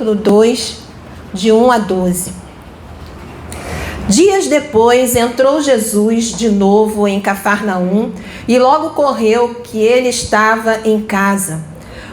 capítulo 2, de 1 a 12. Dias depois entrou Jesus de novo em Cafarnaum e logo correu que ele estava em casa.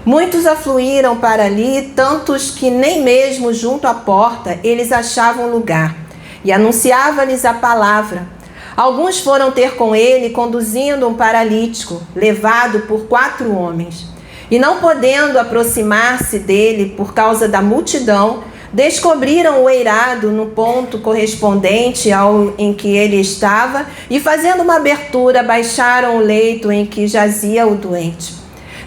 Muitos afluíram para ali, tantos que nem mesmo junto à porta eles achavam lugar, e anunciava-lhes a palavra. Alguns foram ter com ele, conduzindo um paralítico, levado por 4 homens. E não podendo aproximar-se dele por causa da multidão, descobriram o eirado no ponto correspondente ao em que ele estava e, fazendo uma abertura, baixaram o leito em que jazia o doente.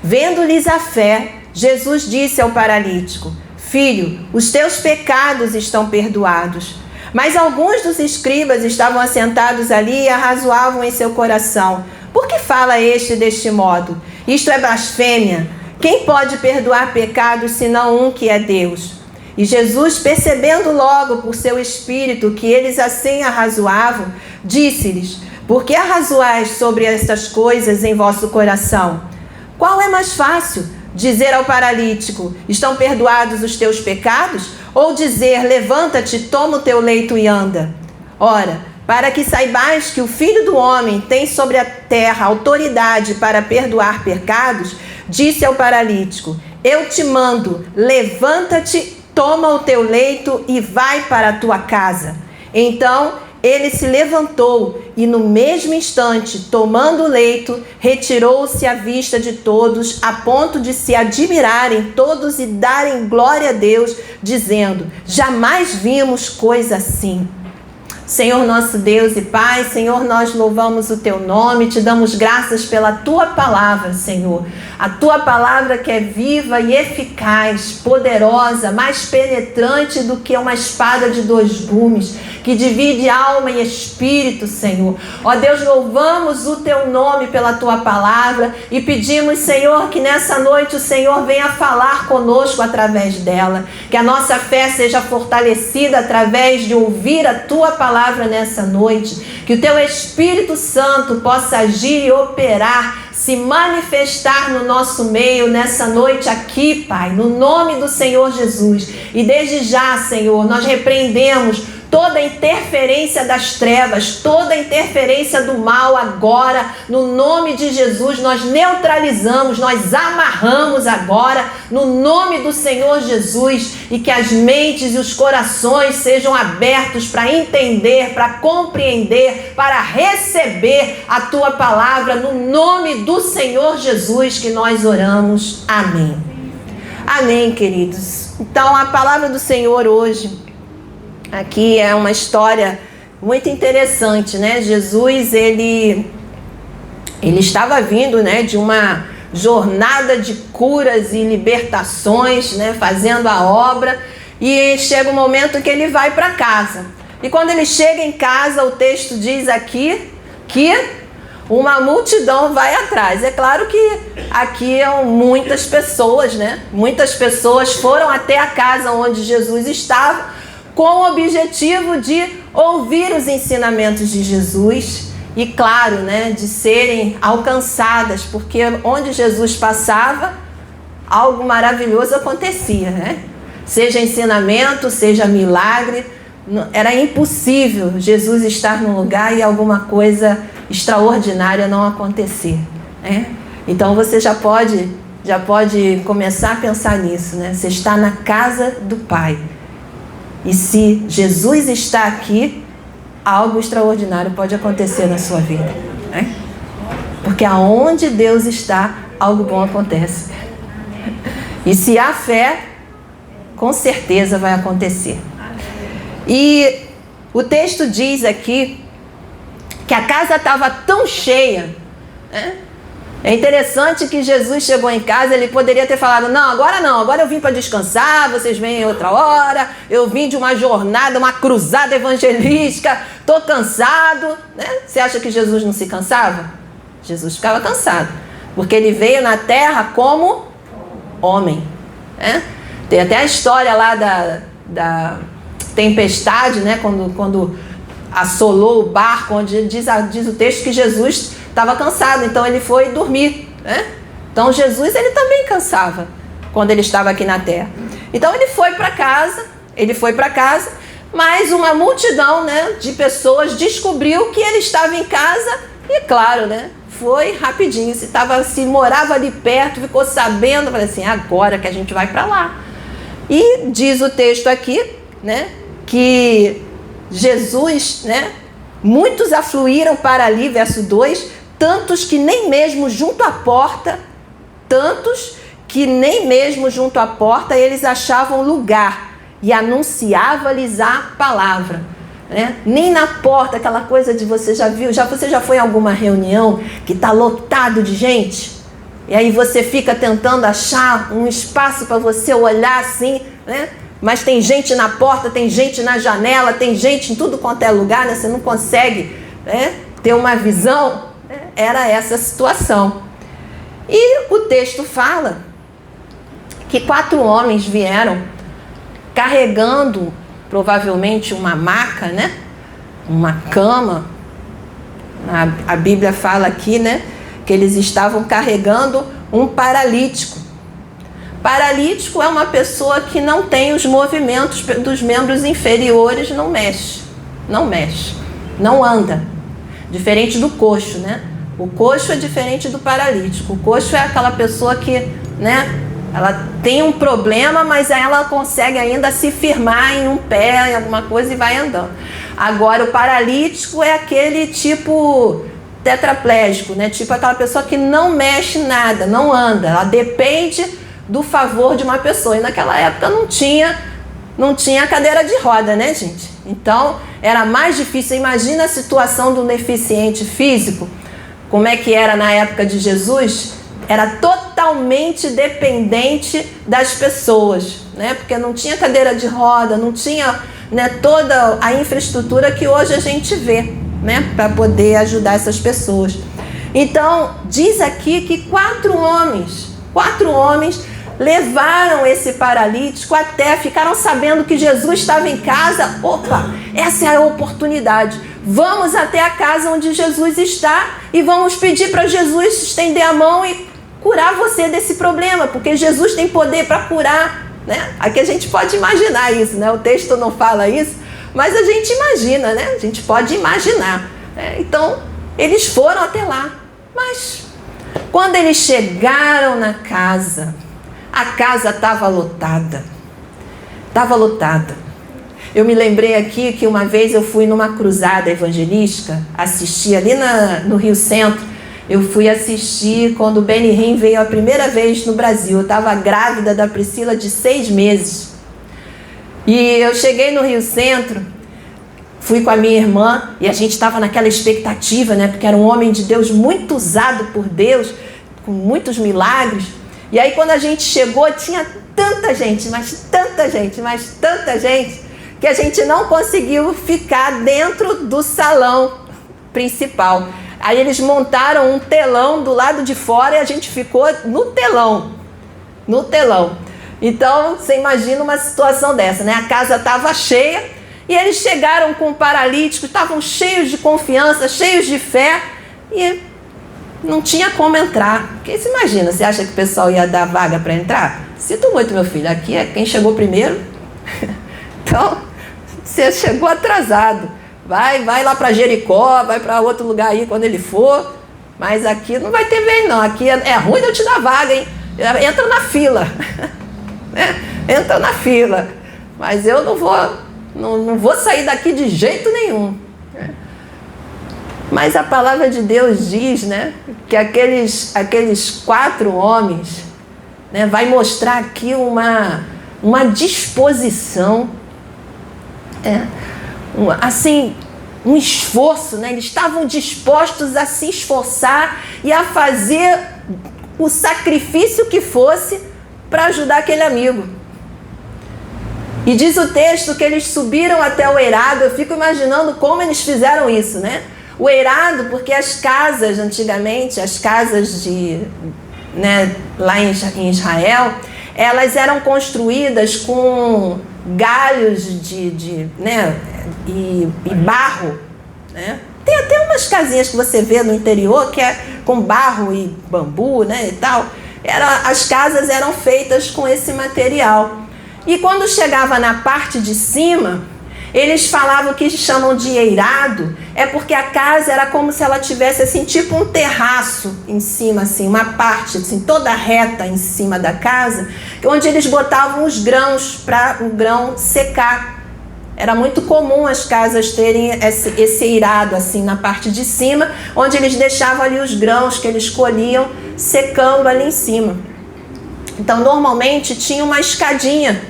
Vendo-lhes a fé, Jesus disse ao paralítico: Filho, os teus pecados estão perdoados. Mas alguns dos escribas estavam assentados ali e arrazoavam em seu coração: Por que fala este deste modo? Isto é blasfêmia. Quem pode perdoar pecados senão um que é Deus? E Jesus, percebendo logo por seu espírito que eles assim arrazoavam, disse-lhes: Por que arrazoais sobre estas coisas em vosso coração? Qual é mais fácil? Dizer ao paralítico: Estão perdoados os teus pecados? Ou dizer: Levanta-te, toma o teu leito e anda? Ora, para que saibais que o Filho do Homem tem sobre a terra autoridade para perdoar pecados, disse ao paralítico: Eu te mando, levanta-te, toma o teu leito e vai para a tua casa. Então ele se levantou e no mesmo instante, tomando o leito, retirou-se à vista de todos, a ponto de se admirarem todos e darem glória a Deus, dizendo: Jamais vimos coisa assim. Senhor nosso Deus e Pai, Senhor, nós louvamos o Teu nome, te damos graças pela Tua palavra, Senhor. A Tua palavra que é viva e eficaz, poderosa, mais penetrante do que uma espada de 2 gumes, que divide alma e espírito, Senhor. Ó Deus, louvamos o Teu nome pela Tua palavra e pedimos, Senhor, que nessa noite o Senhor venha falar conosco através dela, que a nossa fé seja fortalecida através de ouvir a Tua palavra nessa noite, que o Teu Espírito Santo possa agir e operar, se manifestar no nosso meio nessa noite aqui, Pai, no nome do Senhor Jesus. E desde já, Senhor, nós repreendemos toda interferência das trevas, toda interferência do mal agora, no nome de Jesus, nós neutralizamos, nós amarramos agora, no nome do Senhor Jesus, e que as mentes e os corações sejam abertos para entender, para compreender, para receber a Tua palavra, no nome do Senhor Jesus que nós oramos. Amém. Amém, queridos. Então, a palavra do Senhor hoje aqui é uma história muito interessante, né? Jesus, ele estava vindo, né, de uma jornada de curas e libertações, né, fazendo a obra, e chega um momento que ele vai para casa. E quando ele chega em casa, o texto diz aqui que uma multidão vai atrás. É claro que aqui são muitas pessoas, né? Muitas pessoas foram até a casa onde Jesus estava, com o objetivo de ouvir os ensinamentos de Jesus e, claro, né, de serem alcançadas, porque onde Jesus passava, algo maravilhoso acontecia, né? Seja ensinamento, seja milagre, era impossível Jesus estar num lugar e alguma coisa extraordinária não acontecer, né? Então você já pode começar a pensar nisso, né? Você está na casa do Pai. E se Jesus está aqui, algo extraordinário pode acontecer na sua vida, né? Porque aonde Deus está, algo bom acontece. E se há fé, com certeza vai acontecer. E o texto diz aqui que a casa estava tão cheia, né? É interessante que Jesus chegou em casa, ele poderia ter falado: não, agora eu vim para descansar, vocês vêm outra hora, eu vim de uma jornada, uma cruzada evangelística, estou cansado, né? Você acha que Jesus não se cansava? Jesus ficava cansado, porque ele veio na terra como homem, né? Tem até a história lá da tempestade, né? Quando assolou o barco, onde diz o texto que Jesus estava cansado, então ele foi dormir, né? Então Jesus, ele também cansava quando ele estava aqui na terra. Então ele foi para casa, mas uma multidão, né, de pessoas descobriu que ele estava em casa e, claro, né, foi rapidinho. Se morava ali perto, ficou sabendo, falei assim, agora que a gente vai para lá. E diz o texto aqui, né, que Jesus, né, muitos afluíram para ali, verso 2, tantos que nem mesmo junto à porta eles achavam lugar, e anunciava-lhes a palavra, né? Nem na porta, aquela coisa de você já foi em alguma reunião que está lotado de gente, e aí você fica tentando achar um espaço para você olhar assim, né? Mas tem gente na porta, tem gente na janela, tem gente em tudo quanto é lugar, né? Você não consegue, né, ter uma visão, né? Era essa situação. E o texto fala que 4 homens vieram carregando provavelmente uma maca, né? Uma cama. A Bíblia fala aqui, né, que eles estavam carregando um paralítico. Paralítico é uma pessoa que não tem os movimentos dos membros inferiores, não mexe, não anda. Diferente do coxo, né? O coxo é diferente do paralítico. O coxo é aquela pessoa que, né, ela tem um problema, mas ela consegue ainda se firmar em um pé, em alguma coisa, e vai andando. Agora, o paralítico é aquele tipo tetraplégico, né? Tipo aquela pessoa que não mexe nada, não anda. Ela depende do favor de uma pessoa. E naquela época não tinha cadeira de roda, né, gente? Então, era mais difícil. Imagina a situação do deficiente físico. Como é que era na época de Jesus? Era totalmente dependente das pessoas, né? Porque não tinha cadeira de roda, não tinha, né, toda a infraestrutura que hoje a gente vê, né, para poder ajudar essas pessoas. Então, diz aqui que 4 homens levaram esse paralítico até, ficaram sabendo que Jesus estava em casa. Opa, essa é a oportunidade. Vamos até a casa onde Jesus está e vamos pedir para Jesus estender a mão e curar você desse problema, porque Jesus tem poder para curar, né? Aqui a gente pode imaginar isso, né? O texto não fala isso, mas a gente imagina, né? A gente pode imaginar. Então, eles foram até lá, mas quando eles chegaram na casa, a casa estava lotada. Eu me lembrei aqui que uma vez eu fui numa cruzada evangelística, assisti ali no Rio Centro. Eu fui assistir quando o Benny Hinn veio a primeira vez no Brasil. Eu estava grávida da Priscila de 6 meses. E eu cheguei no Rio Centro, fui com a minha irmã, e a gente estava naquela expectativa, né? Porque era um homem de Deus muito usado por Deus, com muitos milagres. E aí quando a gente chegou, tinha tanta gente, que a gente não conseguiu ficar dentro do salão principal. Aí eles montaram um telão do lado de fora e a gente ficou no telão. Então, você imagina uma situação dessa, né? A casa estava cheia e eles chegaram com o paralítico, estavam cheios de confiança, cheios de fé e não tinha como entrar. Porque você imagina, você acha que o pessoal ia dar vaga para entrar? Sinto muito, meu filho, aqui é quem chegou primeiro. Então, você chegou atrasado. Vai lá para Jericó, vai para outro lugar aí quando ele for. Mas aqui não vai ter vez não. Aqui é ruim de eu te dar vaga, hein? Entra na fila. Entra na fila. Mas eu não vou sair daqui de jeito nenhum. Mas a palavra de Deus diz, né, que aqueles 4 homens, né, vai mostrar aqui uma disposição, um esforço, né? Eles estavam dispostos a se esforçar e a fazer o sacrifício que fosse para ajudar aquele amigo. E diz o texto que eles subiram até o eirado. Eu fico imaginando como eles fizeram isso, né? O eirado, porque as casas, antigamente, as casas lá em Israel, elas eram construídas com galhos e barro, né? Tem até umas casinhas que você vê no interior que é com barro e bambu, né, e tal. As casas eram feitas com esse material. E quando chegava na parte de cima, eles falavam que chamam de eirado, é porque a casa era como se ela tivesse assim, tipo um terraço em cima, assim, uma parte assim, toda reta em cima da casa, onde eles botavam os grãos para o grão secar. Era muito comum as casas terem esse eirado assim na parte de cima, onde eles deixavam ali os grãos que eles colhiam secando ali em cima. Então, normalmente tinha uma escadinha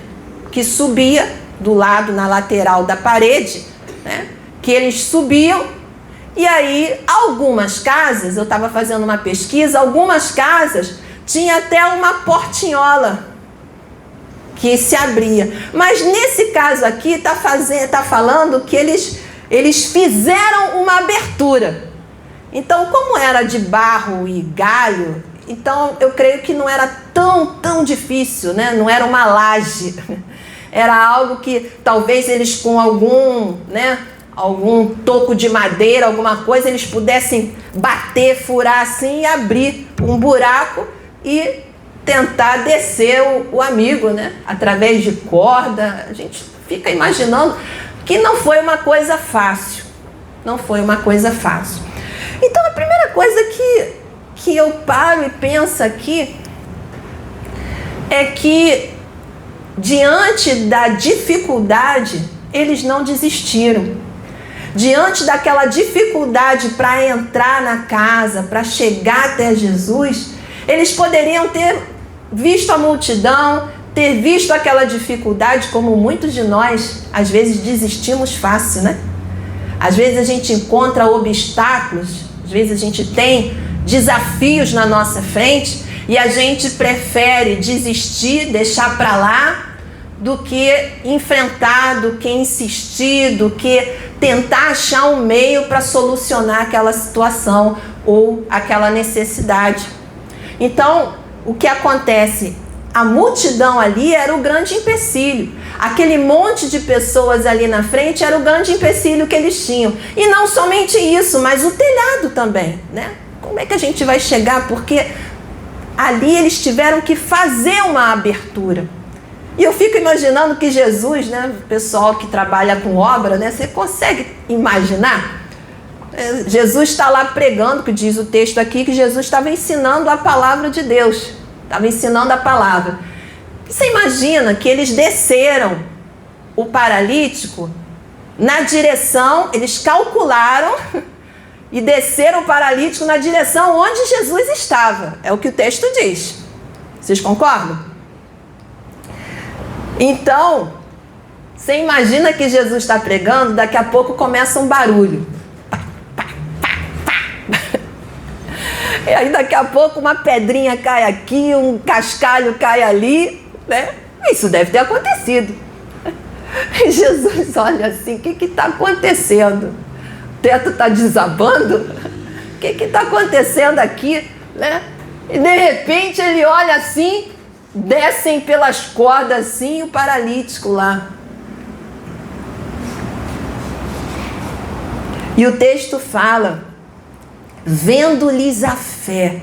que subia do lado, na lateral da parede, né, que eles subiam, e aí algumas casas, eu estava fazendo uma pesquisa, algumas casas tinha até uma portinhola que se abria. Mas nesse caso aqui tá falando que eles fizeram uma abertura. Então, como era de barro e galho, então eu creio que não era tão difícil, né? Não era uma laje. Era algo que talvez eles com algum toco de madeira, alguma coisa, eles pudessem bater, furar assim e abrir um buraco e tentar descer o amigo, né? Através de corda. A gente fica imaginando que não foi uma coisa fácil. Não foi uma coisa fácil. Então, a primeira coisa que eu paro e penso aqui é que, diante da dificuldade, eles não desistiram. Diante daquela dificuldade para entrar na casa, para chegar até Jesus, eles poderiam ter visto a multidão, ter visto aquela dificuldade, como muitos de nós, às vezes, desistimos fácil, né? Às vezes a gente encontra obstáculos, às vezes a gente tem desafios na nossa frente e a gente prefere desistir, deixar para lá, do que enfrentar, do que insistir, do que tentar achar um meio para solucionar aquela situação ou aquela necessidade. Então, o que acontece? A multidão ali era o grande empecilho. Aquele monte de pessoas ali na frente era o grande empecilho que eles tinham. E não somente isso, mas o telhado também, né? Como é que a gente vai chegar? Porque ali eles tiveram que fazer uma abertura. E eu fico imaginando que Jesus, né, o pessoal que trabalha com obra, né, você consegue imaginar? Jesus está lá pregando, que diz o texto aqui, que Jesus estava ensinando a palavra de Deus. Estava ensinando a palavra. Você imagina que eles desceram o paralítico na direção, eles calcularam e desceram o paralítico na direção onde Jesus estava. É o que o texto diz. Vocês concordam? Então, você imagina que Jesus está pregando, daqui a pouco começa um barulho. E aí daqui a pouco uma pedrinha cai aqui, um cascalho cai ali, né? Isso deve ter acontecido. E Jesus olha assim, o que está acontecendo? O teto está desabando? O que está acontecendo aqui? Né? E de repente ele olha assim, descem pelas cordas assim, o paralítico lá. E o texto fala, vendo-lhes a fé.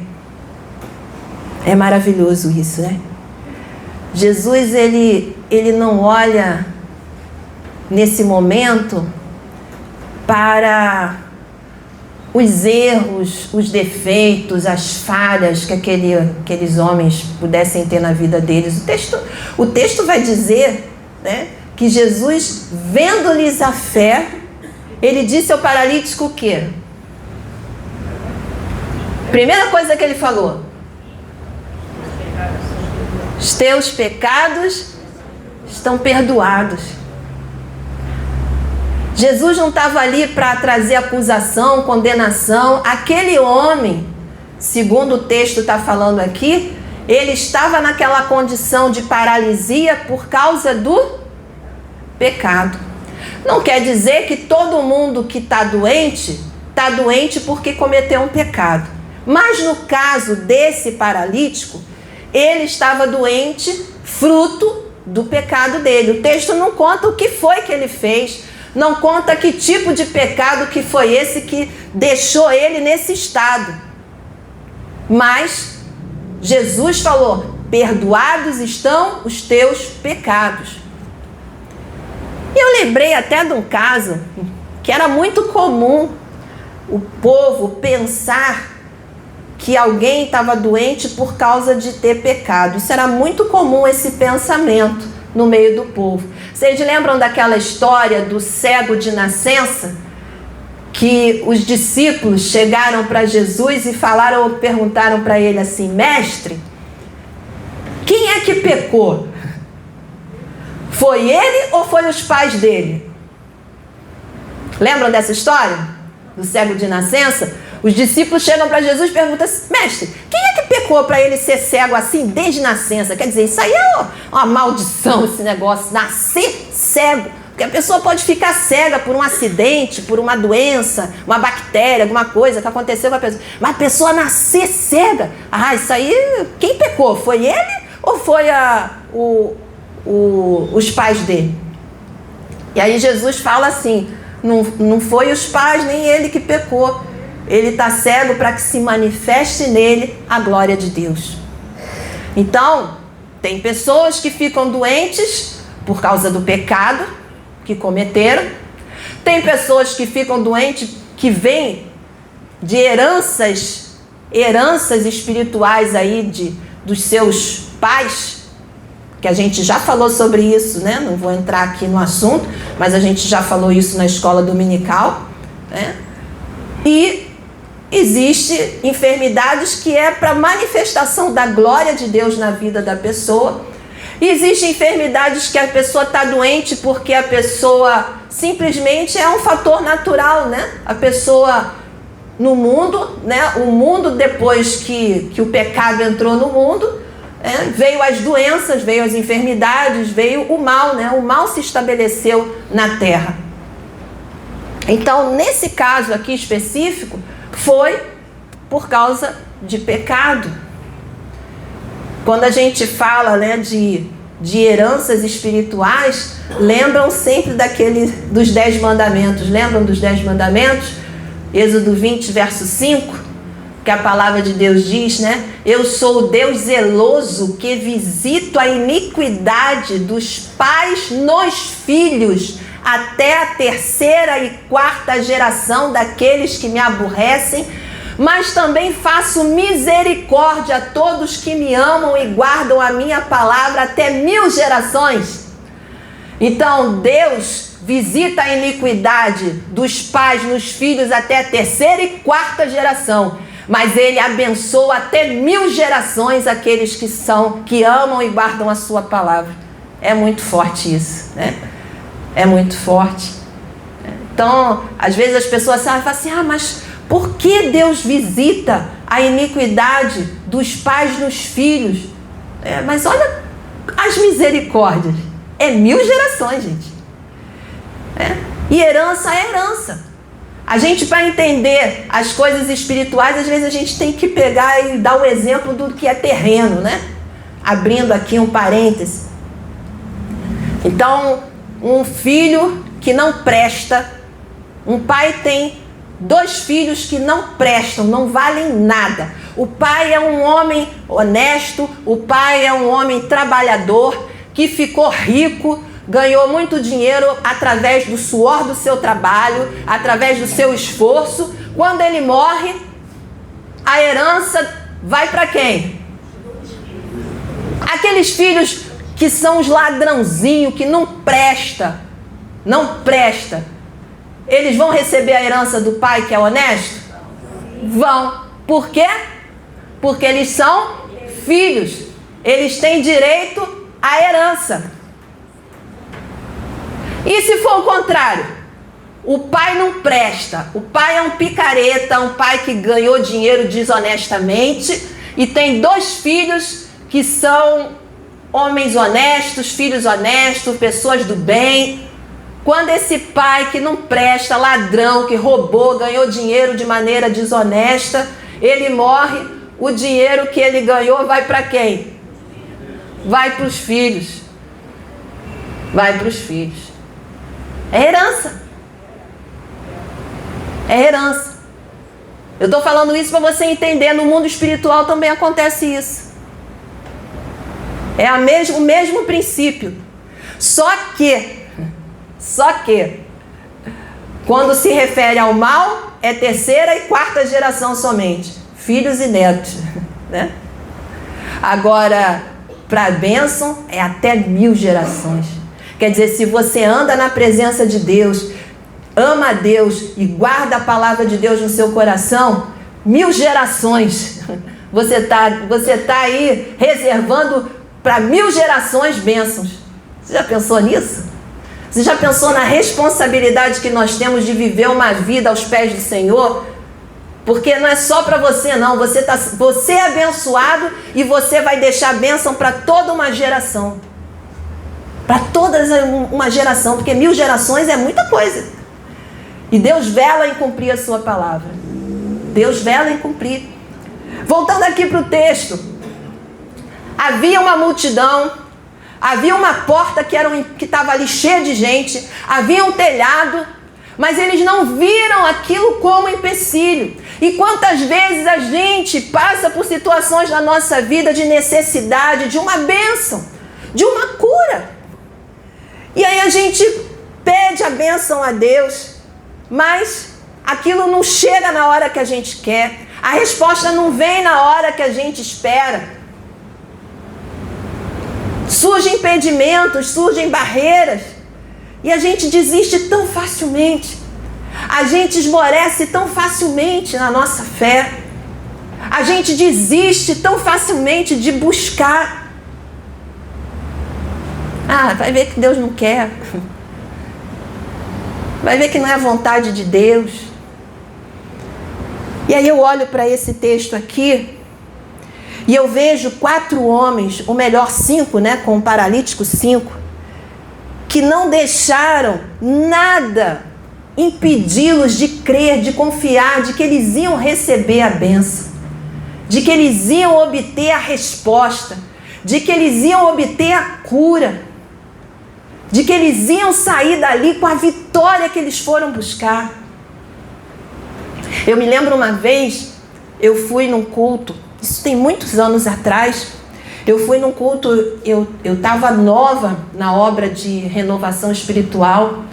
É maravilhoso isso, né? Jesus, ele não olha nesse momento para os erros, os defeitos, as falhas que aqueles homens pudessem ter na vida deles. O texto vai dizer, né, que Jesus, vendo-lhes a fé, ele disse ao paralítico o quê? Primeira coisa que ele falou: os teus pecados estão perdoados. Jesus não estava ali para trazer acusação, condenação. Aquele homem, segundo o texto está falando aqui, ele estava naquela condição de paralisia por causa do pecado. Não quer dizer que todo mundo que está doente porque cometeu um pecado. Mas no caso desse paralítico, ele estava doente fruto do pecado dele. O texto não conta o que foi que ele fez, não conta que tipo de pecado que foi esse que deixou ele nesse estado. Mas Jesus falou, perdoados estão os teus pecados. E eu lembrei até de um caso que era muito comum o povo pensar que alguém estava doente por causa de ter pecado. Isso era muito comum, esse pensamento no meio do povo. Vocês lembram daquela história do cego de nascença? Que os discípulos chegaram para Jesus e perguntaram para ele assim: mestre, quem é que pecou? Foi ele ou foi os pais dele? Lembram dessa história? Do cego de nascença? Os discípulos chegam para Jesus e perguntam assim: mestre, quem é que pecou para ele ser cego assim desde nascença? Quer dizer, isso aí é uma maldição, esse negócio, nascer cego. Porque a pessoa pode ficar cega por um acidente, por uma doença, uma bactéria, alguma coisa que aconteceu com a pessoa. Mas a pessoa nascer cega, isso aí, quem pecou? Foi ele ou foi os pais dele? E aí Jesus fala assim: não foi os pais nem ele que pecou. Ele está cego para que se manifeste nele a glória de Deus. Então, tem pessoas que ficam doentes por causa do pecado que cometeram. Tem pessoas que ficam doentes que vêm de heranças espirituais aí dos seus pais, que a gente já falou sobre isso, né? Não vou entrar aqui no assunto, mas a gente já falou isso na escola dominical, né? E existe enfermidades que é para manifestação da glória de Deus na vida da pessoa. E existem enfermidades que a pessoa está doente porque a pessoa simplesmente é um fator natural, né? A pessoa no mundo, né? O mundo, depois que o pecado entrou no mundo, veio as doenças, veio as enfermidades, veio o mal, né? O mal se estabeleceu na terra. Então, nesse caso aqui específico, foi por causa de pecado. Quando a gente fala, né, de heranças espirituais, lembram sempre dos 10 mandamentos. Lembram dos 10 mandamentos? Êxodo 20, verso 5, que a palavra de Deus diz, né? Eu sou o Deus zeloso que visito a iniquidade dos pais nos filhos, até a 3ª e 4ª geração daqueles que me aborrecem, mas também faço misericórdia a todos que me amam e guardam a minha palavra até 1000 gerações. Então Deus visita a iniquidade dos pais nos filhos até a 3ª e 4ª geração, mas Ele abençoa até 1000 gerações aqueles que amam e guardam a sua palavra. É muito forte isso, né? É muito forte. Então, às vezes as pessoas falam assim: mas por que Deus visita a iniquidade dos pais nos filhos? Mas olha as misericórdias. É 1000 gerações, gente. E herança é herança. A gente, para entender as coisas espirituais, às vezes a gente tem que pegar e dar o exemplo do que é terreno, né? Abrindo aqui um parêntese. Então, um filho que não presta, um pai tem 2 filhos que não prestam, não valem nada. O pai é um homem honesto, o pai é um homem trabalhador, que ficou rico, ganhou muito dinheiro através do suor do seu trabalho, através do seu esforço. Quando ele morre, a herança vai para quem? Aqueles filhos que são os ladrãozinhos, que não presta. Eles vão receber a herança do pai que é honesto? Vão. Por quê? Porque eles são filhos. Eles têm direito à herança. E se for o contrário? O pai não presta. O pai é um picareta, um pai que ganhou dinheiro desonestamente e tem 2 filhos que são homens honestos, filhos honestos, pessoas do bem. Quando esse pai que não presta, ladrão, que roubou, ganhou dinheiro de maneira desonesta, ele morre, o dinheiro que ele ganhou vai para quem? Vai para os filhos. Vai para os filhos. É herança. É herança. Eu estou falando isso para você entender. No mundo espiritual também acontece isso. É o mesmo princípio. Só que, quando se refere ao mal, é terceira e quarta geração somente. Filhos e netos, né? Agora, para a bênção, é até 1000 gerações. Quer dizer, se você anda na presença de Deus, ama a Deus e guarda a palavra de Deus no seu coração, 1000 gerações. Você tá aí reservando para 1000 gerações bênçãos. Você já pensou nisso? Você já pensou na responsabilidade que nós temos de viver uma vida aos pés do Senhor? Porque não é só para você, não. Você é abençoado e você vai deixar bênção para toda uma geração. Para toda uma geração, porque 1000 gerações é muita coisa. E Deus vela em cumprir a sua palavra. Deus vela em cumprir. Voltando aqui para o texto. Havia uma multidão, havia uma porta que estava ali cheia de gente, havia um telhado, mas eles não viram aquilo como empecilho. E quantas vezes a gente passa por situações na nossa vida de necessidade, de uma bênção, de uma cura. E aí a gente pede a bênção a Deus, mas aquilo não chega na hora que a gente quer. A resposta não vem na hora que a gente espera. Surgem impedimentos, surgem barreiras. E a gente desiste tão facilmente. A gente esmorece tão facilmente na nossa fé. A gente desiste tão facilmente de buscar. Vai ver que Deus não quer. Vai ver que não é a vontade de Deus. E aí eu olho para esse texto aqui e eu vejo 4 homens, ou melhor 5, né, com o paralítico 5, que não deixaram nada impedi-los de crer, de confiar, de que eles iam receber a bênção, de que eles iam obter a resposta, de que eles iam obter a cura, de que eles iam sair dali com a vitória que eles foram buscar. Eu me lembro uma vez, eu fui num culto, isso tem muitos anos atrás, eu fui num culto, eu estava nova na obra de renovação espiritual,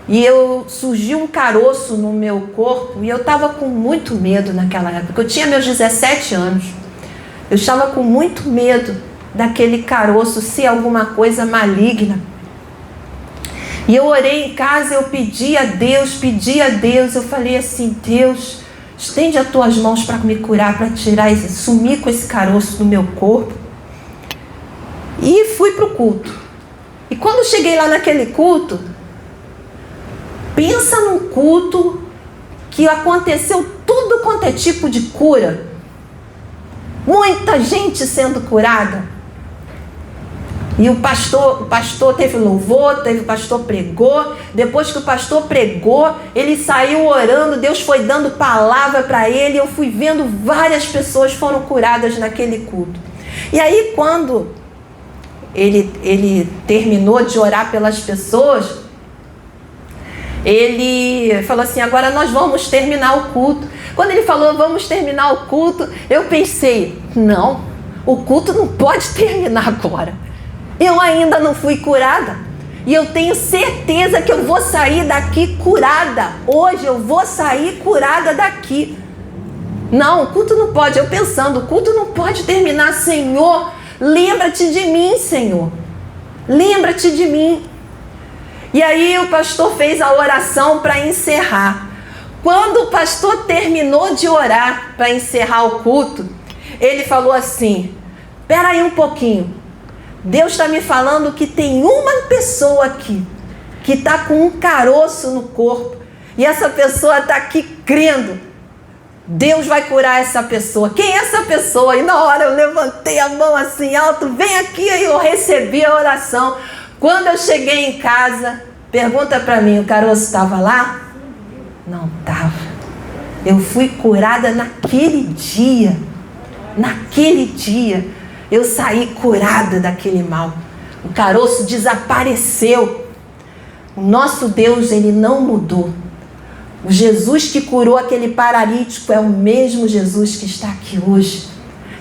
e surgiu um caroço no meu corpo, e eu estava com muito medo naquela época. Eu tinha meus 17 anos. Eu estava com muito medo daquele caroço ser alguma coisa maligna. E eu orei em casa, eu pedi a Deus, eu falei assim: Deus, estende as tuas mãos para me curar, para tirar sumir com esse caroço do meu corpo. E fui para o culto. E quando cheguei lá naquele culto, pensa num culto que aconteceu tudo quanto é tipo de cura. Muita gente sendo curada. E o pastor teve louvor, o pastor pregou. Depois que o pastor pregou, ele saiu orando, Deus foi dando palavra para ele. Eu fui vendo várias pessoas foram curadas naquele culto. E aí quando ele terminou de orar pelas pessoas, ele falou assim: agora nós vamos terminar o culto. Quando ele falou vamos terminar o culto, eu pensei: não, o culto não pode terminar agora. Eu ainda não fui curada. E eu tenho certeza que eu vou sair daqui curada. Hoje eu vou sair curada daqui. Não, o culto não pode. Eu pensando, o culto não pode terminar. Senhor, lembra-te de mim, Senhor. Lembra-te de mim. E aí o pastor fez a oração para encerrar. Quando o pastor terminou de orar para encerrar o culto, ele falou assim: espera aí um pouquinho. Deus está me falando que tem uma pessoa aqui que está com um caroço no corpo. E essa pessoa está aqui crendo. Deus vai curar essa pessoa. Quem é essa pessoa? E na hora eu levantei a mão assim alto. Vem aqui, e eu recebi a oração. Quando eu cheguei em casa, pergunta para mim, o caroço estava lá? Não estava. Eu fui curada naquele dia. Naquele dia. Eu saí curada daquele mal. O caroço desapareceu. O nosso Deus, ele não mudou. O Jesus que curou aquele paralítico é o mesmo Jesus que está aqui hoje.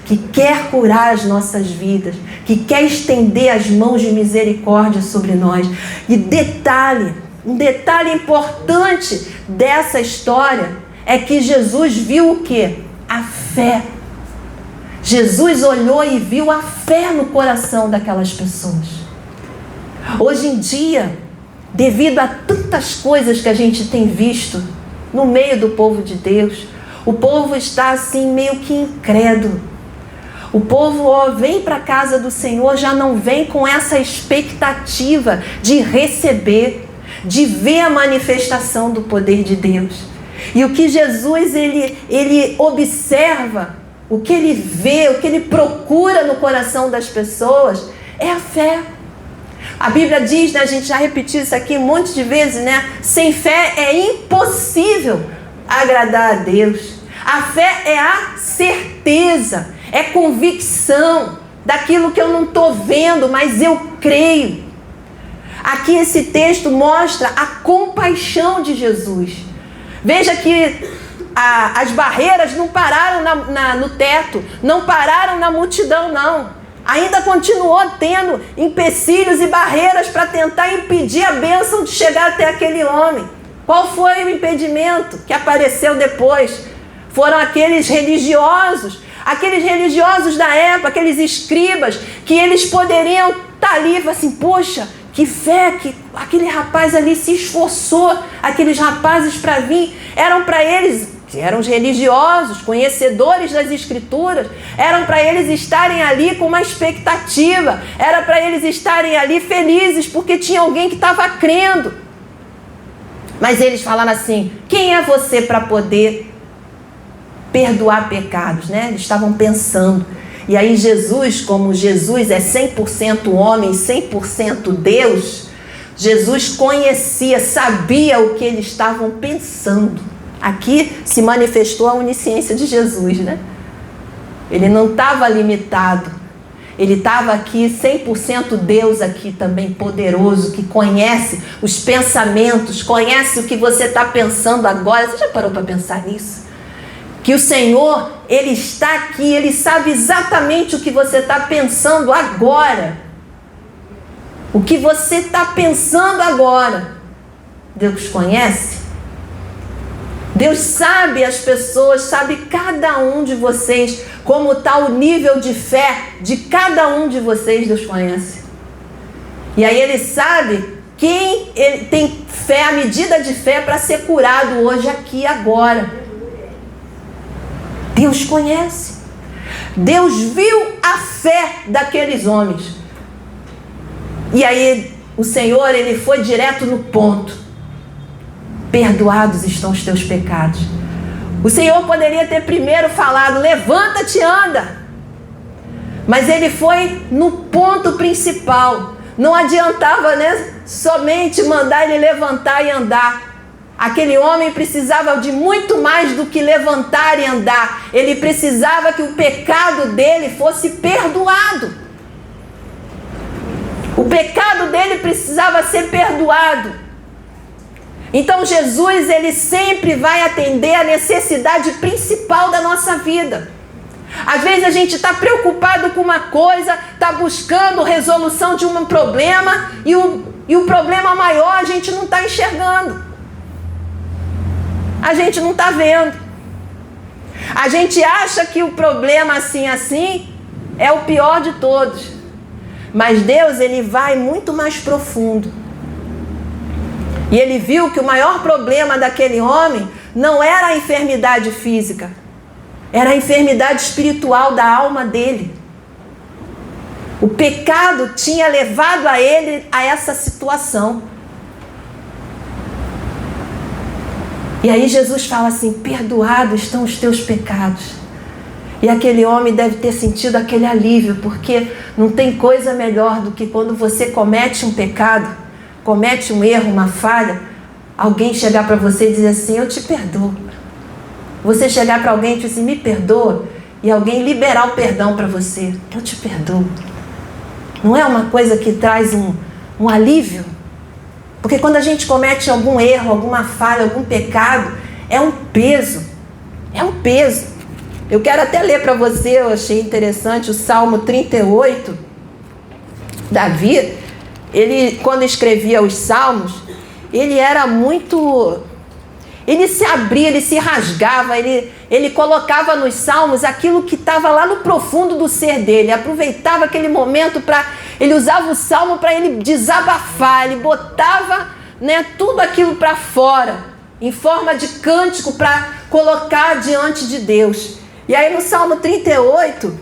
que quer curar as nossas vidas, que quer estender as mãos de misericórdia sobre nós. E um detalhe importante dessa história é que Jesus viu o quê? A fé. Jesus olhou e viu a fé no coração daquelas pessoas. Hoje em dia, devido a tantas coisas que a gente tem visto no meio do povo de Deus, o povo está assim meio que incrédulo. O povo vem para a casa do Senhor, já não vem com essa expectativa de receber, de ver a manifestação do poder de Deus. E o que Jesus ele observa, o que ele vê, o que ele procura no coração das pessoas é a fé. A Bíblia diz, né, a gente já repetiu isso aqui um monte de vezes, né? Sem fé é impossível agradar a Deus. A fé é a certeza, é convicção daquilo que eu não estou vendo, mas eu creio. Aqui esse texto mostra a compaixão de Jesus. Veja que as barreiras não pararam no teto, não pararam na multidão, não. Ainda continuou tendo empecilhos e barreiras para tentar impedir a bênção de chegar até aquele homem. Qual foi o impedimento que apareceu depois? Foram aqueles religiosos da época, aqueles escribas, que eles poderiam estar ali e falar assim, poxa, que fé, que aquele rapaz ali se esforçou, aqueles rapazes para vir, eram para eles, eram os religiosos, conhecedores das escrituras, eram para eles estarem ali com uma expectativa, era para eles estarem ali felizes, porque tinha alguém que estava crendo. Mas eles falaram assim, quem é você para poder perdoar pecados, né? Eles estavam pensando. E aí Jesus, como Jesus é 100% homem, 100% Deus, Jesus conhecia, sabia o que eles estavam pensando. Aqui se manifestou a onisciência de Jesus, né? Ele não estava limitado. Ele estava aqui 100% Deus aqui também, poderoso, que conhece os pensamentos, conhece o que você está pensando agora. Você já parou para pensar nisso? Que o Senhor, Ele está aqui, Ele sabe exatamente o que você está pensando agora. O que você está pensando agora. Deus conhece. Deus sabe as pessoas, sabe cada um de vocês, como está o nível de fé de cada um de vocês, Deus conhece. E aí Ele sabe quem ele tem fé, a medida de fé para ser curado hoje, aqui, agora. Deus conhece. Deus viu a fé daqueles homens. E aí o Senhor, Ele foi direto no ponto. Perdoados estão os teus pecados. O Senhor poderia ter primeiro falado, levanta-te e anda. Mas Ele foi no ponto principal. Não adiantava, né, somente mandar ele levantar e andar. Aquele homem precisava de muito mais do que levantar e andar. Ele precisava que o pecado dele fosse perdoado. O pecado dele precisava ser perdoado. Então Jesus, ele sempre vai atender a necessidade principal da nossa vida. Às vezes a gente está preocupado com uma coisa, está buscando resolução de um problema e o problema maior a gente não está enxergando. A gente não está vendo. A gente acha que o problema assim é o pior de todos. Mas Deus, Ele vai muito mais profundo. E Ele viu que o maior problema daquele homem não era a enfermidade física. Era a enfermidade espiritual da alma dele. O pecado tinha levado a ele a essa situação. E aí Jesus fala assim, perdoados estão os teus pecados. E aquele homem deve ter sentido aquele alívio, porque não tem coisa melhor do que quando você comete um pecado, comete um erro, uma falha, alguém chegar para você e dizer assim, eu te perdoo. Você chegar para alguém e dizer assim, me perdoa, e alguém liberar o perdão para você, eu te perdoo. Não é uma coisa que traz um alívio? Porque quando a gente comete algum erro, alguma falha, algum pecado, é um peso. É um peso. Eu quero até ler para você, eu achei interessante, o Salmo 38. Davi, ele, quando escrevia os salmos, ele era muito... Ele se abria, ele se rasgava, ele colocava nos salmos aquilo que estava lá no profundo do ser dele. Aproveitava aquele momento para... Ele usava o salmo para ele desabafar, ele botava, né, tudo aquilo para fora, em forma de cântico, para colocar diante de Deus. E aí no Salmo 38,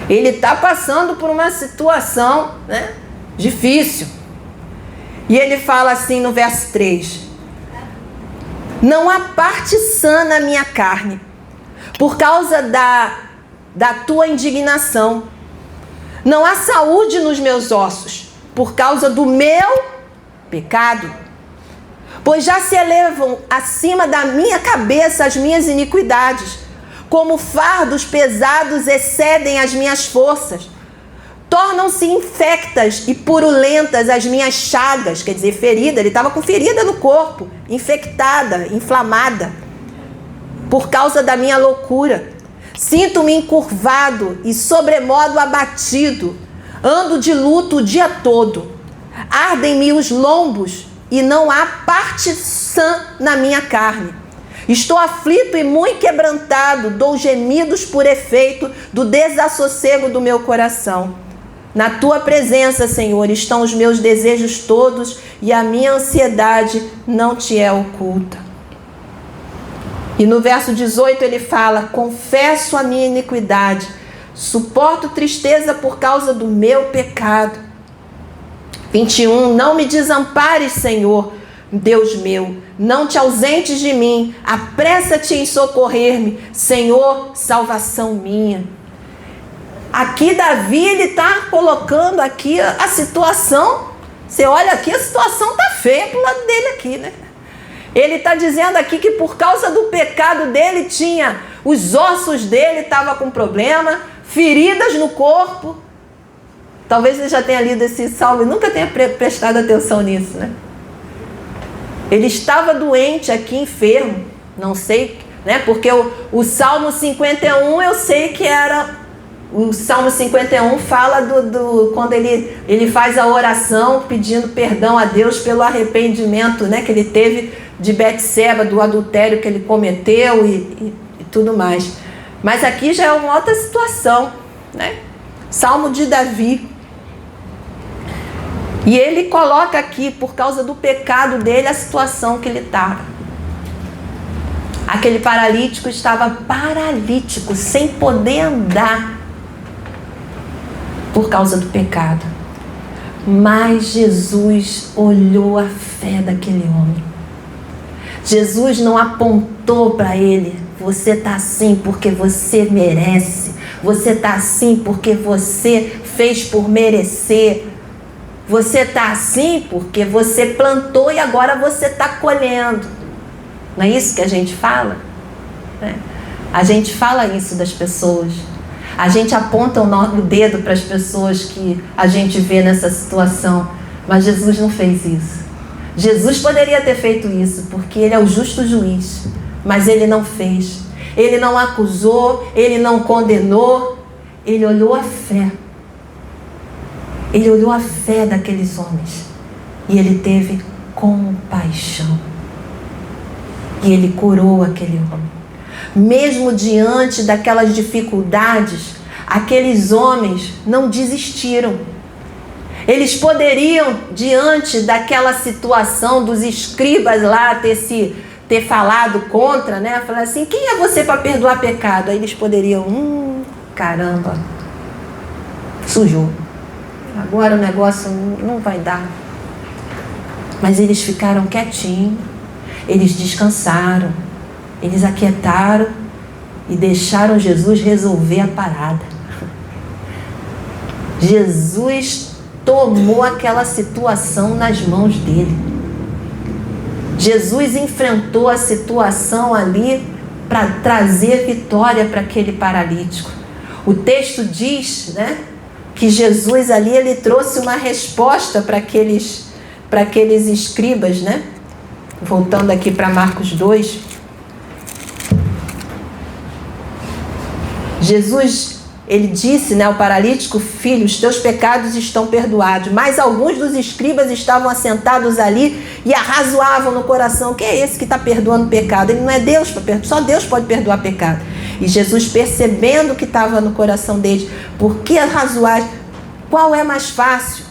ele está passando por uma situação, né, difícil. E ele fala assim no verso 3: não há parte sã na minha carne, por causa da tua indignação. Não há saúde nos meus ossos, por causa do meu pecado. Pois já se elevam acima da minha cabeça as minhas iniquidades, como fardos pesados excedem as minhas forças. Tornam-se infectas e purulentas as minhas chagas, quer dizer, ferida. Ele estava com ferida no corpo, infectada, inflamada, por causa da minha loucura. Sinto-me encurvado e sobremodo abatido. Ando de luto o dia todo. Ardem-me os lombos e não há parte sã na minha carne. Estou aflito e muito quebrantado. Dou gemidos por efeito do desassossego do meu coração. Na tua presença, Senhor, estão os meus desejos todos e a minha ansiedade não te é oculta. E no verso 18 ele fala: confesso a minha iniquidade, suporto tristeza por causa do meu pecado. 21, não me desampares, Senhor, Deus meu, não te ausentes de mim, apressa-te em socorrer-me, Senhor, salvação minha. Aqui Davi, ele está colocando aqui a situação. Você olha aqui, a situação está feia para o lado dele aqui, né? Ele está dizendo aqui que por causa do pecado dele, tinha os ossos dele estavam com problema, feridas no corpo. Talvez você já tenha lido esse salmo e nunca tenha prestado atenção nisso, né? Ele estava doente aqui, enfermo, não sei, né? Porque o Salmo 51 eu sei que era... O Salmo 51 fala quando ele faz a oração pedindo perdão a Deus pelo arrependimento, né, que ele teve de Betseba, do adultério que ele cometeu e tudo mais. Mas aqui já é uma outra situação, né? Salmo de Davi. E ele coloca aqui, por causa do pecado dele, a situação que ele estava. Aquele paralítico estava paralítico, sem poder andar, por causa do pecado. Mas Jesus olhou a fé daquele homem. Jesus não apontou para ele: você está assim porque você merece, você está assim porque você fez por merecer, você está assim porque você plantou e agora você está colhendo. Não é isso que a gente fala? A gente fala isso das pessoas. A gente aponta o dedo para as pessoas que a gente vê nessa situação, mas Jesus não fez isso. Jesus poderia ter feito isso, porque ele é o justo juiz, mas ele não fez. Ele não acusou, ele não condenou, ele olhou a fé. Ele olhou a fé daqueles homens e ele teve compaixão. E ele curou aquele homem. Mesmo diante daquelas dificuldades, aqueles homens não desistiram. Eles poderiam, diante daquela situação dos escribas lá, ter falado contra, né? Falar assim: quem é você para perdoar pecado? Aí eles poderiam, caramba, sujou. Agora o negócio não vai dar. Mas eles ficaram quietinhos, eles descansaram. Eles aquietaram e deixaram Jesus resolver a parada. Jesus tomou aquela situação nas mãos dele. Jesus enfrentou a situação ali para trazer vitória para aquele paralítico. O texto diz, né, que Jesus ali ele trouxe uma resposta para aqueles escribas, né? Voltando aqui para Marcos 2. Jesus, ele disse, ao paralítico: filho, os teus pecados estão perdoados. Mas alguns dos escribas estavam assentados ali e arrazoavam no coração: quem é esse que está perdoando pecado? Ele não é Deus para perdoar, só Deus pode perdoar pecado. E Jesus, percebendo o que estava no coração deles: por que arrazoar? Qual é mais fácil?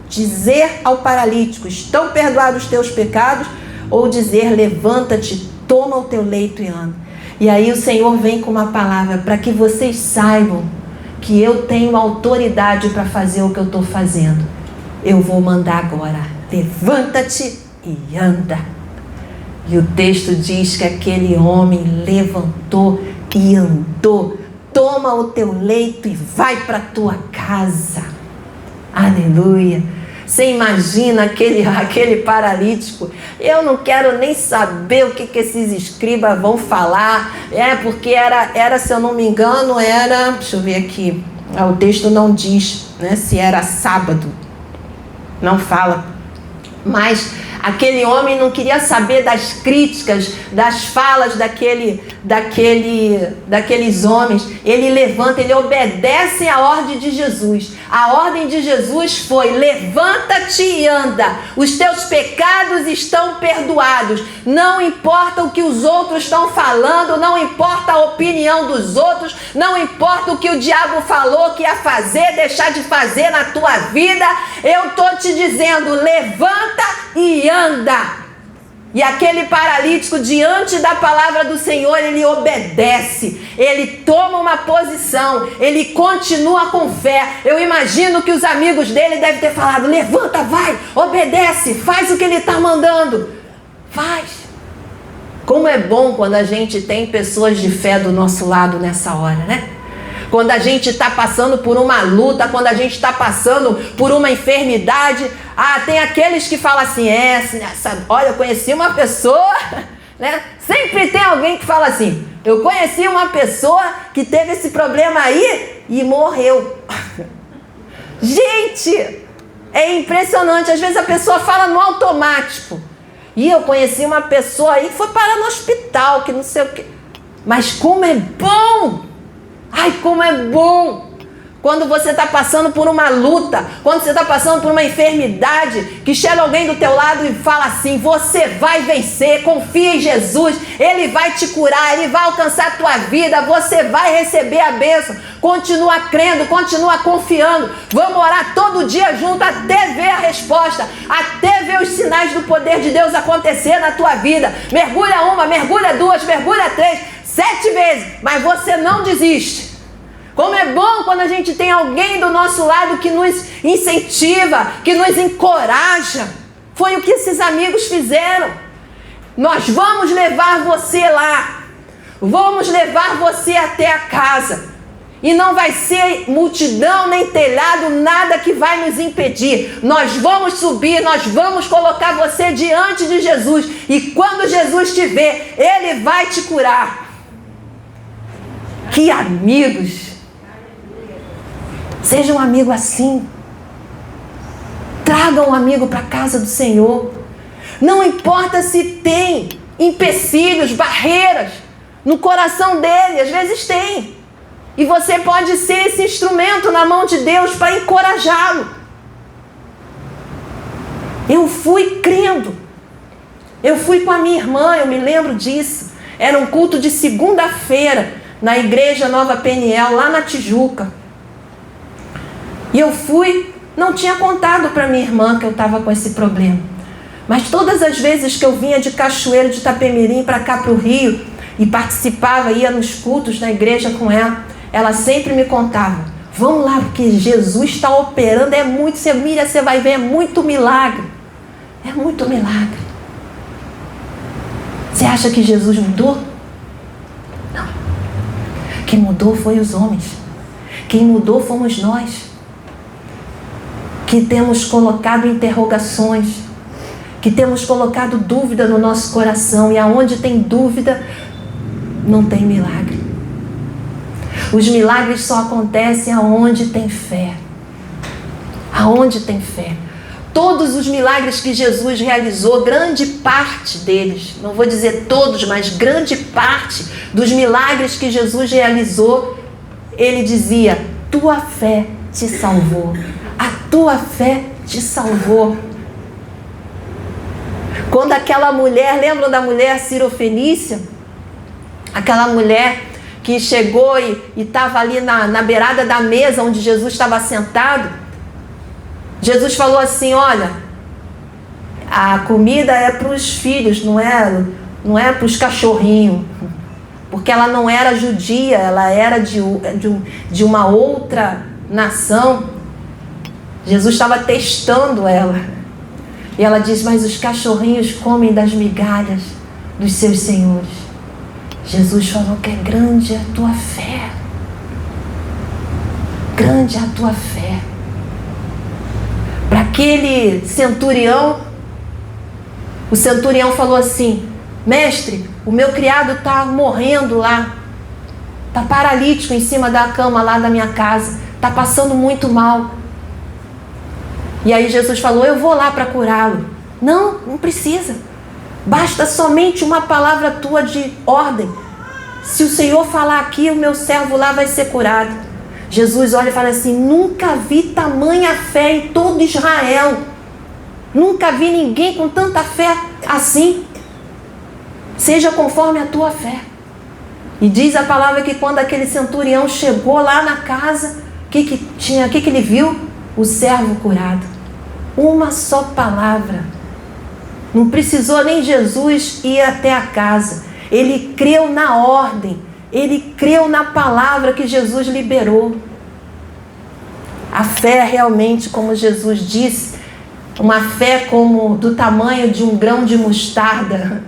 Dizer ao paralítico: estão perdoados os teus pecados? Ou dizer: levanta-te, toma o teu leito e anda? E aí o Senhor vem com uma palavra para que vocês saibam que eu tenho autoridade para fazer o que eu estou fazendo. Eu vou mandar agora: levanta-te e anda. E o texto diz que aquele homem levantou e andou. Toma o teu leito e vai para a tua casa. Aleluia. Você imagina aquele paralítico? Eu não quero nem saber o que esses escribas vão falar. Porque era, se eu não me engano, deixa eu ver aqui. O texto não diz, se era sábado. Não fala. Mas aquele homem não queria saber das críticas, das falas daqueles homens. Ele levanta, ele obedece à ordem de Jesus. A ordem de Jesus foi: levanta-te e anda. Os teus pecados estão perdoados. Não importa o que os outros estão falando, não importa a opinião dos outros, não importa o que o diabo falou que ia fazer, deixar de fazer na tua vida. Eu estou te dizendo: levanta e anda. E aquele paralítico, diante da palavra do Senhor, ele obedece, ele toma uma posição, ele continua com fé. Eu imagino que os amigos dele devem ter falado: levanta, vai, obedece, faz o que ele está mandando, faz. Como é bom quando a gente tem pessoas de fé do nosso lado nessa hora, Quando a gente está passando por uma luta, quando a gente está passando por uma enfermidade, tem aqueles que falam assim: olha, eu conheci uma pessoa, Sempre tem alguém que fala assim: eu conheci uma pessoa que teve esse problema aí e morreu. Gente, é impressionante. Às vezes a pessoa fala no automático: e eu conheci uma pessoa aí que foi parar no hospital, que não sei o quê. Mas como é bom! Ai, como é bom quando você está passando por uma luta, quando você está passando por uma enfermidade, que chega alguém do teu lado e fala assim: você vai vencer, confia em Jesus, Ele vai te curar, Ele vai alcançar a tua vida, você vai receber a bênção. Continua crendo, continua confiando. Vamos orar todo dia junto até ver a resposta, até ver os sinais do poder de Deus acontecer na tua vida. Mergulha uma, mergulha duas, mergulha 3, 7 vezes, mas você não desiste. Como é bom quando a gente tem alguém do nosso lado que nos incentiva, que nos encoraja. Foi o que esses amigos fizeram. Nós vamos levar você lá, vamos levar você até a casa. E não vai ser multidão nem telhado, nada que vai nos impedir. Nós vamos subir, nós vamos colocar você diante de Jesus. E quando Jesus te ver, Ele vai te curar. Que amigos! Seja um amigo assim. Traga um amigo para a casa do Senhor. Não importa se tem empecilhos, barreiras no coração dele, às vezes tem. E você pode ser esse instrumento na mão de Deus para encorajá-lo. Eu fui crendo. Eu fui com a minha irmã, eu me lembro disso. Era um culto de segunda-feira na Igreja Nova Peniel, lá na Tijuca. E eu fui, não tinha contado para minha irmã que eu estava com esse problema. Mas todas as vezes que eu vinha de Cachoeiro de Itapemirim para cá para o Rio e participava, ia nos cultos na igreja com ela, ela sempre me contava: vamos lá, porque Jesus está operando, é muito, você vai ver, é muito milagre. É muito milagre. Você acha que Jesus mudou? Não. Quem mudou foi os homens. Quem mudou fomos nós, que temos colocado interrogações, que temos colocado dúvida no nosso coração. E aonde tem dúvida, não tem milagre. Os milagres só acontecem aonde tem fé. Aonde tem fé. Todos os milagres que Jesus realizou, grande parte deles, não vou dizer todos, mas grande parte dos milagres que Jesus realizou, ele dizia: tua fé te salvou. A tua fé te salvou. Quando aquela mulher, lembram da mulher Cirofenícia? Aquela mulher que chegou e estava ali na beirada da mesa onde Jesus estava sentado. Jesus falou assim: olha, a comida é para os filhos, não é para os cachorrinhos. Porque ela não era judia, ela era de uma outra nação. Jesus estava testando ela. E ela diz: mas os cachorrinhos comem das migalhas dos seus senhores. Jesus falou que é grande a tua fé. Grande a tua fé. Para aquele centurião, o centurião falou assim: mestre, o meu criado está morrendo lá. Está paralítico em cima da cama lá da minha casa. Está passando muito mal. E aí Jesus falou: eu vou lá para curá-lo. Não precisa. Basta somente uma palavra tua de ordem. Se o Senhor falar aqui, o meu servo lá vai ser curado. Jesus olha e fala assim: nunca vi tamanha fé em todo Israel. Nunca vi ninguém com tanta fé assim. Seja conforme a tua fé. E diz a palavra que quando aquele centurião chegou lá na casa, o que ele viu? O servo curado. Uma só palavra. Não precisou nem Jesus ir até a casa. Ele creu na ordem. Ele creu na palavra que Jesus liberou. A fé realmente, como Jesus disse, uma fé como do tamanho de um grão de mostarda.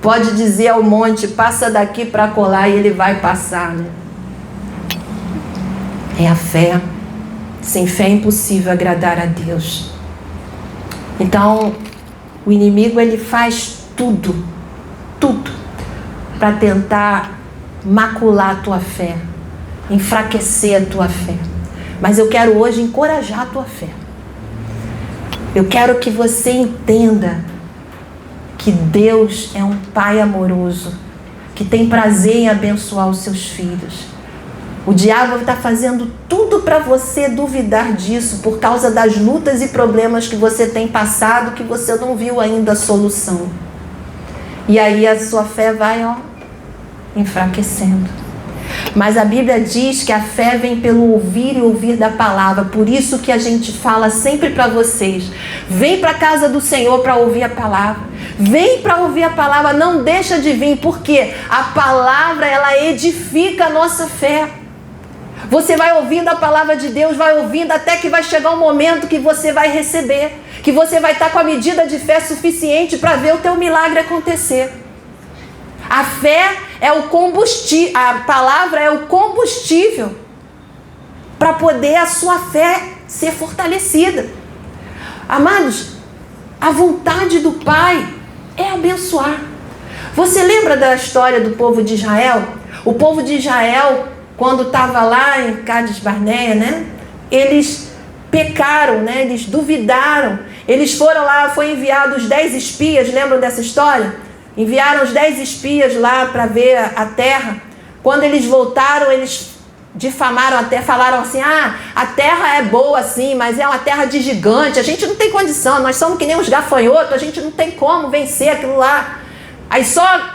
Pode dizer ao monte: passa daqui para colar, e ele vai passar, né? É a fé. Sem fé é impossível agradar a Deus. Então, o inimigo, ele faz tudo para tentar macular a tua fé, enfraquecer a tua fé. Mas eu quero hoje encorajar a tua fé. Eu quero que você entenda que Deus é um Pai amoroso, que tem prazer em abençoar os seus filhos. O diabo está fazendo tudo para você duvidar disso, por causa das lutas e problemas que você tem passado, que você não viu ainda a solução. E aí a sua fé vai, enfraquecendo. Mas a Bíblia diz que a fé vem pelo ouvir e ouvir da palavra. Por isso que a gente fala sempre para vocês: vem para a casa do Senhor para ouvir a palavra. Vem para ouvir a palavra, não deixa de vir, porque a palavra, ela edifica a nossa fé. Você vai ouvindo a palavra de Deus, vai ouvindo, até que vai chegar um momento que você vai receber, que você vai estar com a medida de fé suficiente para ver o teu milagre acontecer. A fé é o combustível, a palavra é o combustível para poder a sua fé ser fortalecida. Amados, a vontade do Pai é abençoar. Você lembra da história do povo de Israel? O povo de Israel, quando estava lá em Cádiz Barneia, né? Eles pecaram, né? Eles duvidaram. Eles foram lá, foi enviado os 10 espias, lembram dessa história? Enviaram os 10 espias lá para ver a terra. Quando eles voltaram, eles difamaram a terra, falaram assim: a terra é boa sim, mas é uma terra de gigante, a gente não tem condição, nós somos que nem uns gafanhotos, a gente não tem como vencer aquilo lá. Aí só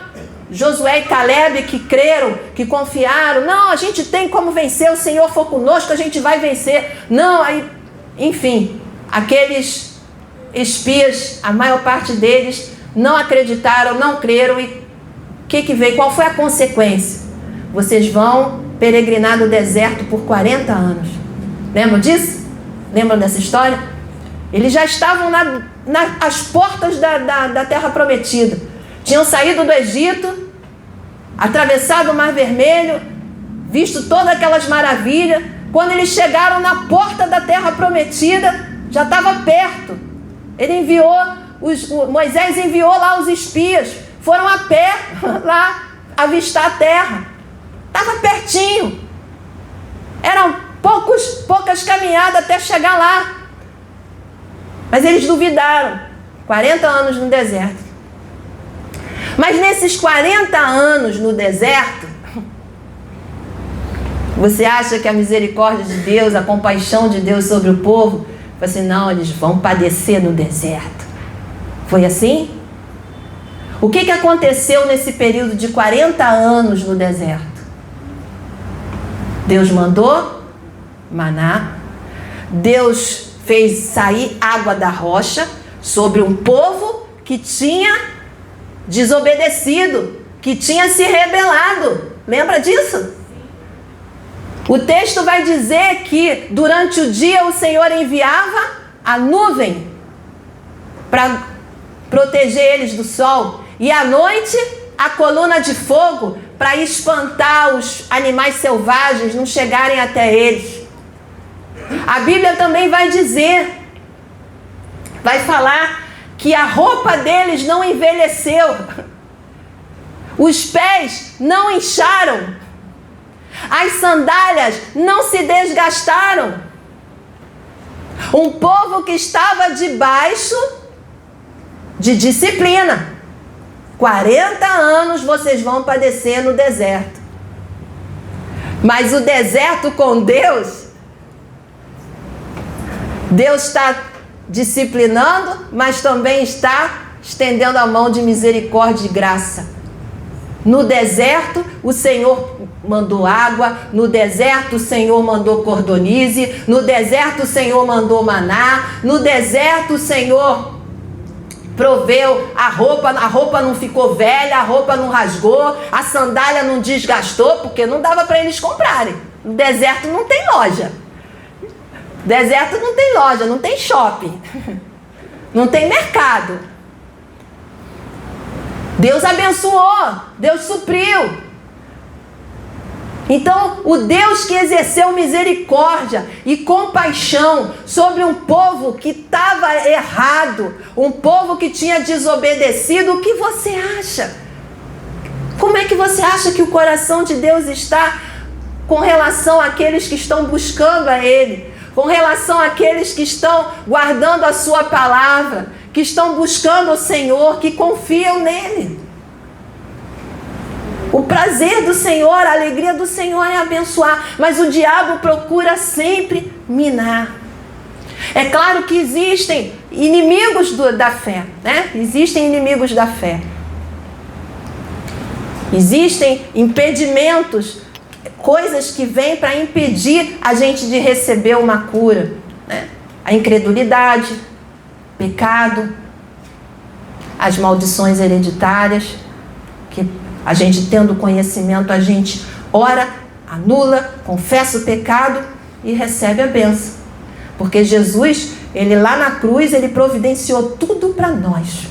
Josué e Caleb que creram, que confiaram: não, a gente tem como vencer, o Senhor for conosco, a gente vai vencer. Não, aí, enfim, aqueles espias, a maior parte deles não acreditaram, não creram. E o que veio? Qual foi a consequência? Vocês vão peregrinar no deserto por 40 anos. Lembram disso? Lembram dessa história? Eles já estavam às portas da terra prometida. Tinham saído do Egito, atravessado o Mar Vermelho, visto todas aquelas maravilhas. Quando eles chegaram na porta da terra prometida, já estava perto. Moisés enviou lá os espias, foram a pé lá avistar a terra. Estava pertinho. Eram poucas caminhadas até chegar lá. Mas eles duvidaram. 40 anos no deserto. Mas nesses 40 anos no deserto, Você acha que a misericórdia de Deus, a compaixão de Deus sobre o povo, foi assim, não, eles vão padecer no deserto. Foi assim? O que aconteceu nesse período de 40 anos no deserto? Deus mandou maná. Deus fez sair água da rocha sobre um povo que tinha desobedecido, que tinha se rebelado. Lembra disso? O texto vai dizer que durante o dia o Senhor enviava a nuvem para proteger eles do sol, e à noite a coluna de fogo para espantar os animais selvagens, não chegarem até eles. A Bíblia também vai dizer, vai falar que a roupa deles não envelheceu, os pés não incharam, as sandálias não se desgastaram. Um povo que estava debaixo de disciplina. 40 anos vocês vão padecer no deserto. Mas o deserto com Deus, Deus está disciplinando, mas também está estendendo a mão de misericórdia e graça. No deserto, o Senhor mandou água. No deserto, o Senhor mandou cordonize. No deserto, o Senhor mandou maná. No deserto, o Senhor proveu a roupa não ficou velha, a roupa não rasgou, a sandália não desgastou, porque não dava para eles comprarem. No deserto não tem loja. Deserto não tem loja, não tem shopping, não tem mercado. Deus abençoou, Deus supriu. Então, o Deus que exerceu misericórdia e compaixão sobre um povo que estava errado, um povo que tinha desobedecido, o que você acha? Como é que você acha que o coração de Deus está com relação àqueles que estão buscando a Ele, com relação àqueles que estão guardando a sua palavra, que estão buscando o Senhor, que confiam nele? O prazer do Senhor, a alegria do Senhor é abençoar, mas o diabo procura sempre minar. É claro que existem inimigos da fé, né? Existem inimigos da fé. Existem impedimentos, coisas que vêm para impedir a gente de receber uma cura, né? A incredulidade, pecado, as maldições hereditárias, que a gente tendo conhecimento, a gente ora, anula, confessa o pecado e recebe a bênção. Porque Jesus, ele lá na cruz, ele providenciou tudo para nós.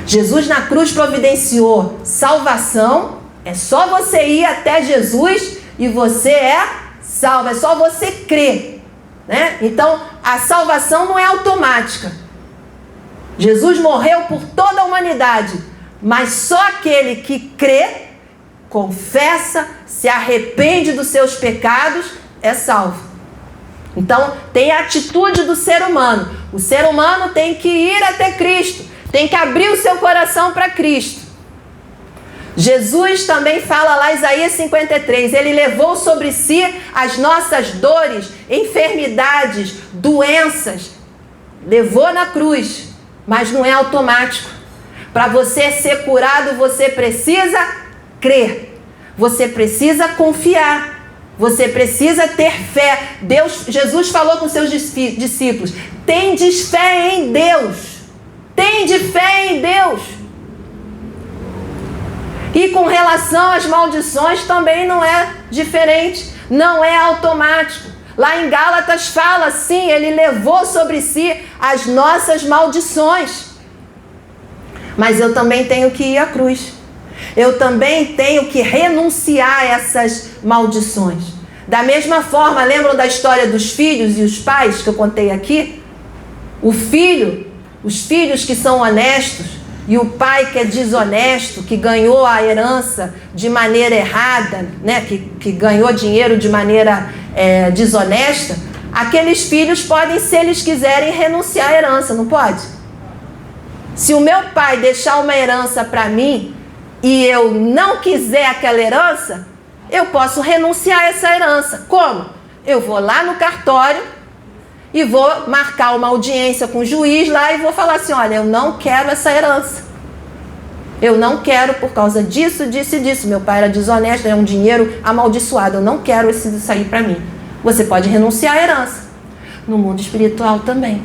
Jesus na cruz providenciou salvação. É só você ir até Jesus e você é salvo. É só você crer, né? Então, a salvação não é automática. Jesus morreu por toda a humanidade, mas só aquele que crê, confessa, se arrepende dos seus pecados, é salvo. Então, tem a atitude do ser humano. O ser humano tem que ir até Cristo, tem que abrir o seu coração para Cristo. Jesus também fala lá em Isaías 53, ele levou sobre si as nossas dores, enfermidades, doenças, levou na cruz, mas não é automático. Para você ser curado, você precisa crer, você precisa confiar, você precisa ter fé. Jesus falou com seus discípulos, tendes fé em Deus, tende fé em Deus. E com relação às maldições também não é diferente, não é automático. Lá em Gálatas fala assim, ele levou sobre si as nossas maldições. Mas eu também tenho que ir à cruz. Eu também tenho que renunciar a essas maldições. Da mesma forma, lembram da história dos filhos e os pais que eu contei aqui? Os filhos que são honestos e o pai que é desonesto, que ganhou a herança de maneira errada, né? que ganhou dinheiro de maneira desonesta, aqueles filhos podem, se eles quiserem, renunciar à herança, não pode? Se o meu pai deixar uma herança para mim e eu não quiser aquela herança, eu posso renunciar a essa herança. Como? Eu vou lá no cartório e vou marcar uma audiência com o juiz lá e vou falar assim, olha, eu não quero essa herança. Eu não quero por causa disso, disso e disso. Meu pai era desonesto, é um dinheiro amaldiçoado. Eu não quero isso aí para mim. Você pode renunciar à herança. No mundo espiritual também.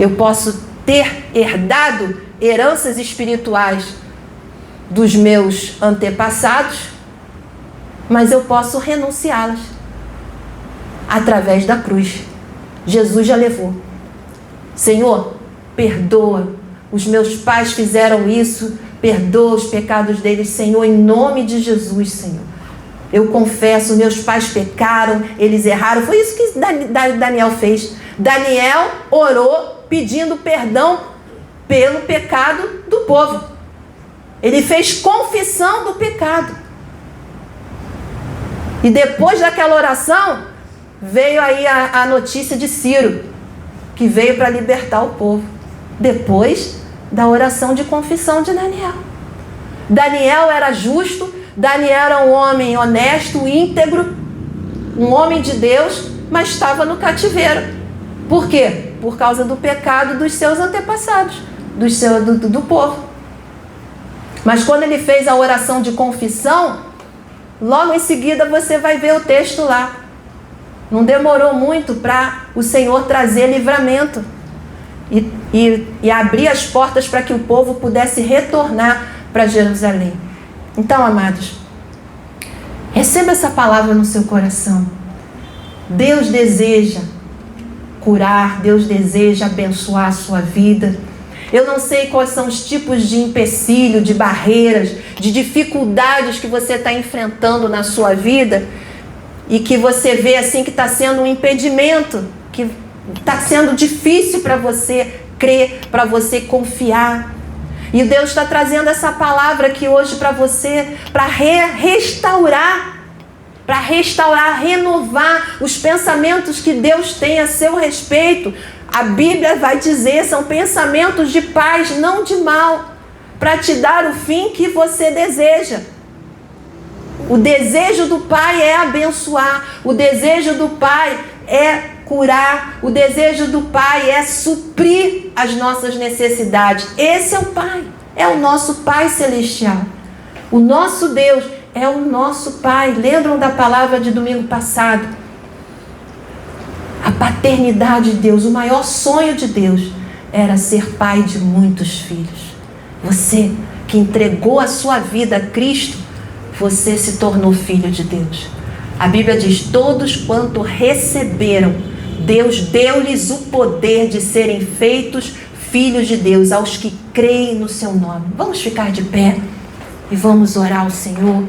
Eu posso ter herdado heranças espirituais dos meus antepassados, mas eu posso renunciá-las através da cruz. Jesus já levou. Senhor, perdoa. Os meus pais fizeram isso. Perdoa os pecados deles, Senhor, em nome de Jesus, Senhor. Eu confesso, meus pais pecaram, eles erraram. Foi isso que Daniel fez. Daniel orou pedindo perdão pelo pecado do povo. Ele fez confissão do pecado. E depois daquela oração, veio aí a notícia de Ciro, que veio para libertar o povo. Depois da oração de confissão de Daniel. Daniel era justo, Daniel era um homem honesto, íntegro, um homem de Deus, mas estava no cativeiro. Por quê? Por causa do pecado dos seus antepassados, do povo. Mas quando ele fez a oração de confissão, logo em seguida você vai ver o texto lá. Não demorou muito para o Senhor trazer livramento e abrir as portas para que o povo pudesse retornar para Jerusalém. Então, amados, receba essa palavra no seu coração. Deus deseja curar, Deus deseja abençoar a sua vida. Eu não sei quais são os tipos de empecilho, de barreiras, de dificuldades que você está enfrentando na sua vida e que você vê assim que está sendo um impedimento, que está sendo difícil para você crer, para você confiar. E Deus está trazendo essa palavra aqui hoje para você, para restaurar, renovar os pensamentos que Deus tem a seu respeito. A Bíblia vai dizer, são pensamentos de paz, não de mal, para te dar o fim que você deseja. O desejo do Pai é abençoar, o desejo do Pai é curar, o desejo do Pai é suprir as nossas necessidades. Esse é o Pai, é o nosso Pai celestial. O nosso Deus é o nosso Pai. Lembram da palavra de domingo passado? A paternidade de Deus, o maior sonho de Deus era ser pai de muitos filhos. Você que entregou a sua vida a Cristo, você se tornou filho de Deus. A Bíblia diz, todos quanto receberam, Deus deu-lhes o poder de serem feitos filhos de Deus, aos que creem no seu nome. Vamos ficar de pé e vamos orar ao Senhor.